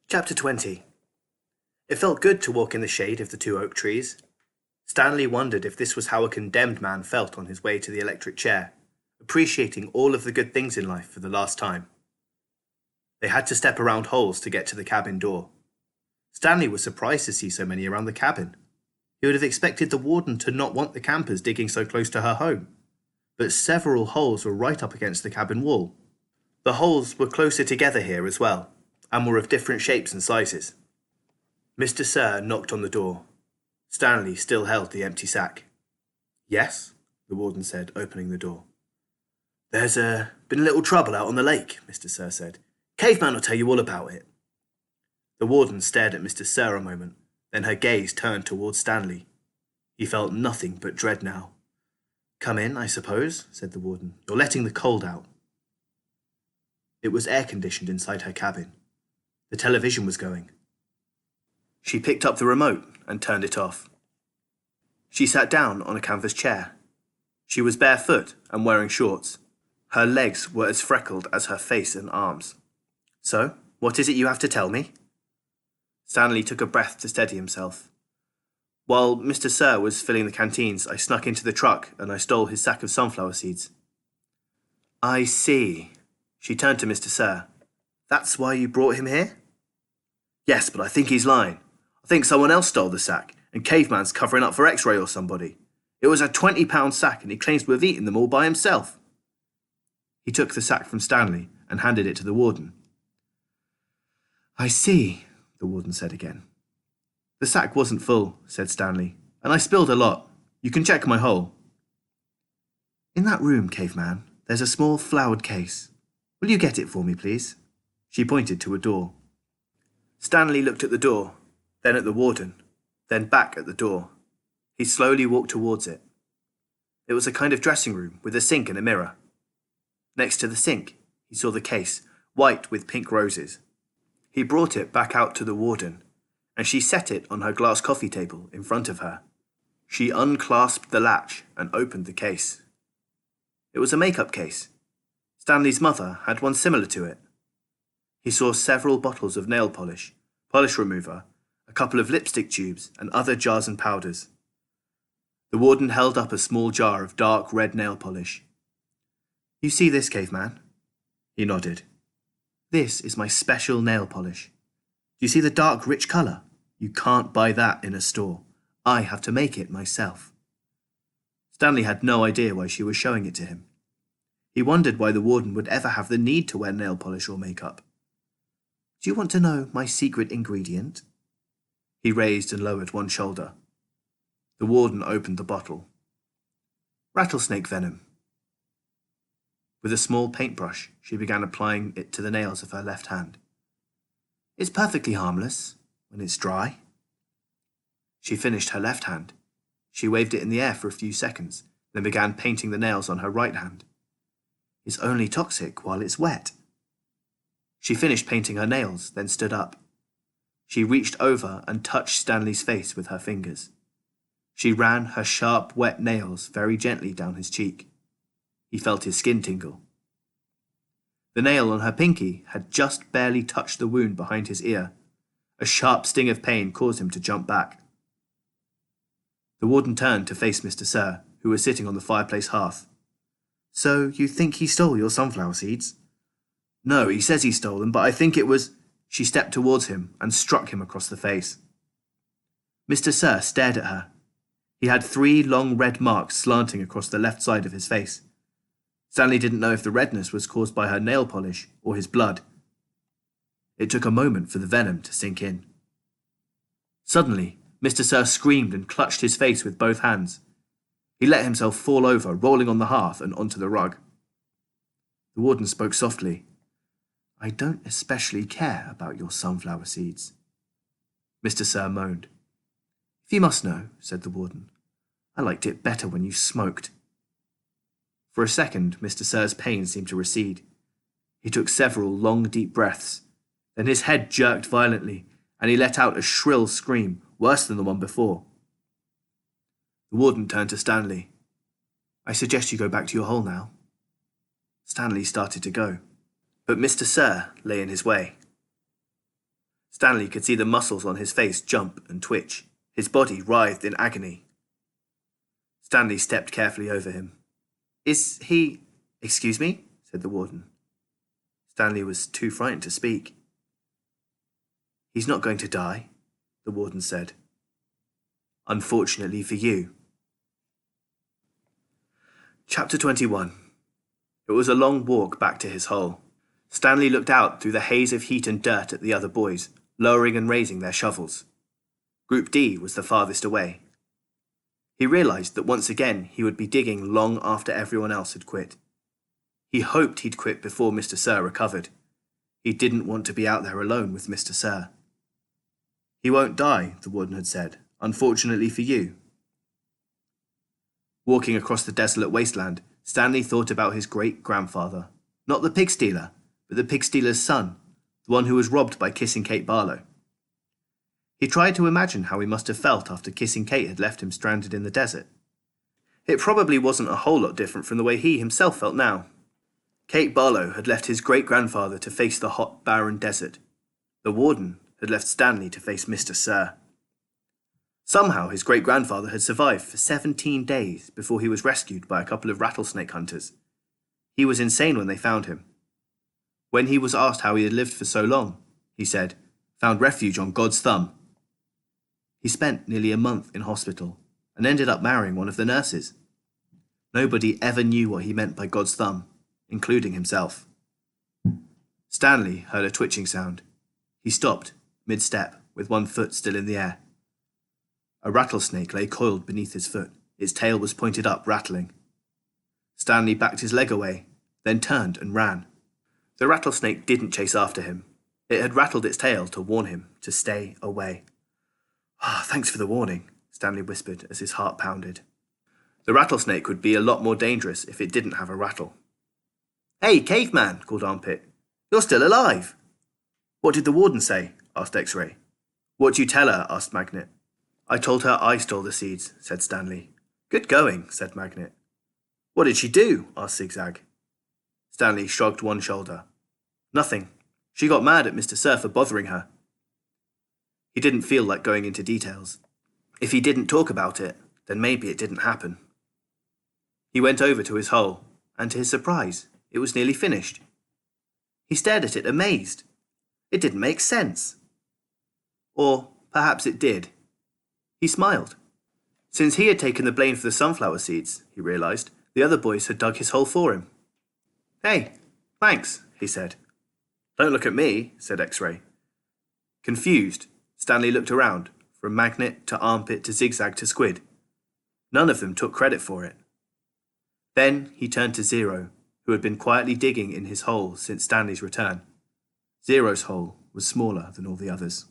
Chapter 20. It felt good to walk in the shade of the two oak trees. Stanley wondered if this was how a condemned man felt on his way to the electric chair, appreciating all of the good things in life for the last time. They had to step around holes to get to the cabin door. Stanley was surprised to see so many around the cabin. He would have expected the warden to not want the campers digging so close to her home, but several holes were right up against the cabin wall. The holes were closer together here as well, and were of different shapes and sizes. Mr. Sir knocked on the door. Stanley still held the empty sack. "Yes?" the warden said, opening the door. "There's been a little trouble out on the lake," Mr. Sir said. "Caveman will tell you all about it." The warden stared at Mr. Sir a moment, then her gaze turned towards Stanley. He felt nothing but dread now. "Come in, I suppose," said the warden. "You're letting the cold out." It was air-conditioned inside her cabin. The television was going. She picked up the remote and turned it off. She sat down on a canvas chair. She was barefoot and wearing shorts. Her legs were as freckled as her face and arms. "So, what is it you have to tell me?" Stanley took a breath to steady himself. "While Mr. Sir was filling the canteens, I snuck into the truck and I stole his sack of sunflower seeds." "I see." She turned to Mr. Sir. "That's why you brought him here?" "Yes, but I think he's lying. I think someone else stole the sack, and Caveman's covering up for X-Ray or somebody. It was a 20-pound sack, and he claims to have eaten them all by himself." He took the sack from Stanley and handed it to the warden. "I see," the warden said again. "The sack wasn't full," said Stanley, "and I spilled a lot. You can check my hole." "In that room, Caveman, there's a small flowered case. Will you get it for me, please?" She pointed to a door. Stanley looked at the door, then at the warden, then back at the door. He slowly walked towards it. It was a kind of dressing room with a sink and a mirror. Next to the sink, he saw the case, white with pink roses. He brought it back out to the warden, and she set it on her glass coffee table in front of her. She unclasped the latch and opened the case. It was a makeup case. Stanley's mother had one similar to it. He saw several bottles of nail polish, polish remover, a couple of lipstick tubes, and other jars and powders. The warden held up a small jar of dark red nail polish. "You see this, Caveman?" He nodded. "This is my special nail polish. Do you see the dark, rich colour? You can't buy that in a store. I have to make it myself." Stanley had no idea why she was showing it to him. He wondered why the warden would ever have the need to wear nail polish or makeup. "Do you want to know my secret ingredient?" He raised and lowered one shoulder. The warden opened the bottle. "Rattlesnake venom." With a small paintbrush, she began applying it to the nails of her left hand. "It's perfectly harmless when it's dry." She finished her left hand. She waved it in the air for a few seconds, then began painting the nails on her right hand. "It's only toxic while it's wet." She finished painting her nails, then stood up. She reached over and touched Stanley's face with her fingers. She ran her sharp, wet nails very gently down his cheek. He felt his skin tingle. The nail on her pinky had just barely touched the wound behind his ear. A sharp sting of pain caused him to jump back. The warden turned to face Mr. Sir, who was sitting on the fireplace hearth. "So you think he stole your sunflower seeds?" "No, he says he stole them, but I think it was—" She stepped towards him and struck him across the face. Mr. Sir stared at her. He had 3 long red marks slanting across the left side of his face. Stanley didn't know if the redness was caused by her nail polish or his blood. It took a moment for the venom to sink in. Suddenly, Mr. Sir screamed and clutched his face with both hands. He let himself fall over, rolling on the hearth and onto the rug. The warden spoke softly. "I don't especially care about your sunflower seeds." Mr. Sir moaned. "If you must know," said the warden, "I liked it better when you smoked." For a second, Mr. Sir's pain seemed to recede. He took several long, deep breaths. Then his head jerked violently, and he let out a shrill scream, worse than the one before. The warden turned to Stanley. "I suggest you go back to your hole now." Stanley started to go, but Mr. Sir lay in his way. Stanley could see the muscles on his face jump and twitch. His body writhed in agony. Stanley stepped carefully over him. "Is he—" "Excuse me?" said the warden. Stanley was too frightened to speak. "He's not going to die," the warden said. "Unfortunately for you." Chapter 21. It was a long walk back to his hole. Stanley looked out through the haze of heat and dirt at the other boys, lowering and raising their shovels. Group D was the farthest away. He realized that once again he would be digging long after everyone else had quit. He hoped he'd quit before Mr. Sir recovered. He didn't want to be out there alone with Mr. Sir. "He won't die," the warden had said, "unfortunately for you." Walking across the desolate wasteland, Stanley thought about his great-grandfather. Not the pig stealer, but the pig stealer's son, the one who was robbed by Kissing Kate Barlow. He tried to imagine how he must have felt after Kissing Kate had left him stranded in the desert. It probably wasn't a whole lot different from the way he himself felt now. Kate Barlow had left his great-grandfather to face the hot, barren desert. The warden had left Stanley to face Mr. Sir. Somehow his great-grandfather had survived for 17 days before he was rescued by a couple of rattlesnake hunters. He was insane when they found him. When he was asked how he had lived for so long, he said, "Found refuge on God's thumb." He spent nearly a month in hospital and ended up marrying one of the nurses. Nobody ever knew what he meant by God's thumb, including himself. Stanley heard a twitching sound. He stopped, mid-step, with one foot still in the air. A rattlesnake lay coiled beneath his foot. Its tail was pointed up, rattling. Stanley backed his leg away, then turned and ran. The rattlesnake didn't chase after him. It had rattled its tail to warn him to stay away. Thanks for the warning," Stanley whispered as his heart pounded. The rattlesnake would be a lot more dangerous if it didn't have a rattle. "Hey, caveman," called Armpit. "You're still alive." "What did the warden say?" asked X-Ray. "What'd you tell her?" asked Magnet. "I told her I stole the seeds," said Stanley. "Good going," said Magnet. "What did she do?" asked Zigzag. Stanley shrugged one shoulder. "Nothing. She got mad at Mr. Sir for bothering her." He didn't feel like going into details. If he didn't talk about it, then maybe it didn't happen. He went over to his hole, and to his surprise, it was nearly finished. He stared at it amazed. It didn't make sense. Or perhaps it did. He smiled. Since he had taken the blame for the sunflower seeds, he realized, the other boys had dug his hole for him. "Hey, thanks," he said. "Don't look at me," said X-Ray. Confused, Stanley looked around, from Magnet to Armpit to Zigzag to Squid. None of them took credit for it. Then he turned to Zero, who had been quietly digging in his hole since Stanley's return. Zero's hole was smaller than all the others.